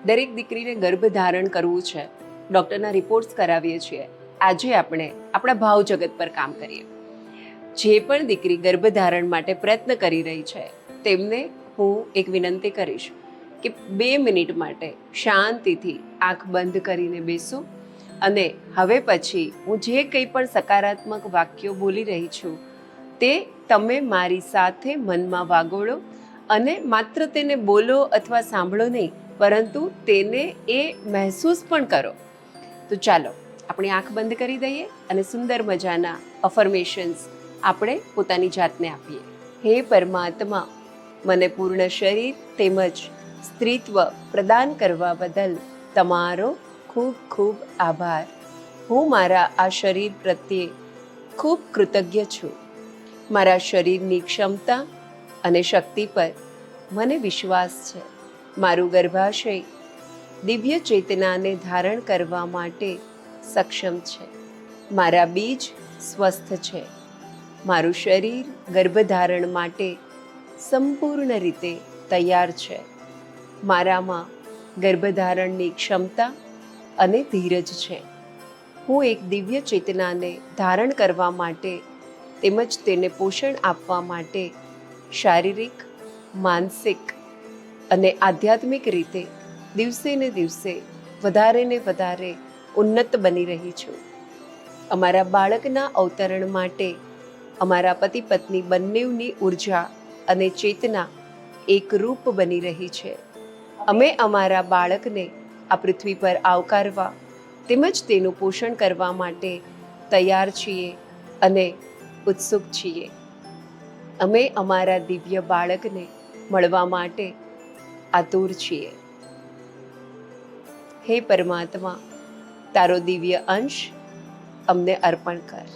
દરેક દીકરીને ગર્ભ ધારણ કરવું છે, ડૉક્ટરના રિપોર્ટ્સ કરાવીએ છીએ. આજે આપણે આપણા ભાવ જગત પર કામ કરીએ. જે પણ દીકરી ગર્ભધારણ માટે પ્રયત્ન કરી રહી છે તેમને હું એક વિનંતી કરીશ કે 2 મિનિટ માટે શાંતિથી આંખ બંધ કરીને બેસો અને હવે પછી હું જે કંઈ પણ સકારાત્મક વાક્યો બોલી રહી છું તે તમે મારી સાથે મનમાં વાગોળો અને માત્ર તેને બોલો અથવા સાંભળો નહીં, પરંતુ તેને એ મહેસૂસ પણ કરો. તો ચાલો આપણે આંખ બંધ કરી દઈએ અને સુંદર મજાના અફર્મેશન્સ આપણે પોતાની જાતને આપીએ. હે પરમાત્મા, મને પૂર્ણ શરીર તેમજ સ્ત્રીત્વ પ્રદાન કરવા બદલ તમારો ખૂબ ખૂબ આભાર. હું મારા આ શરીર પ્રત્યે ખૂબ કૃતજ્ઞ છું. મારા શરીરની ક્ષમતા અને શક્તિ પર મને વિશ્વાસ છે. મારું ગર્ભાશય દિવ્ય ચેતનાને ધારણ કરવા માટે સક્ષમ છે. મારા બીજ સ્વસ્થ છે. મારું શરીર ગર્ભધારણ માટે સંપૂર્ણ રીતે તૈયાર છે. મારામાં ગર્ભધારણની ક્ષમતા અને ધીરજ છે. હું એક દિવ્ય ચેતનાને ધારણ કરવા માટે તેમજ તેને પોષણ આપવા માટે શારીરિક, માનસિક અને આધ્યાત્મિક રીતે દિવસે ને દિવસે વધારે ને વધારે ઉન્નત બની રહી છું. અમારા બાળકના અવતરણ માટે અમારા પતિ પત્ની બંનેની ઉર્જા અને ચેતના એકરૂપ બની રહી છે. અમે અમારા બાળકને આ પૃથ્વી પર આવકારવા તેમજ તેનું પોષણ કરવા માટે તૈયાર છીએ અને ઉત્સુક છીએ. અમે અમારા દિવ્ય બાળકને મળવા માટે આતુર છીએ. હે પરમાત્મા, તારો દિવ્ય અંશ અમને અર્પણ કર.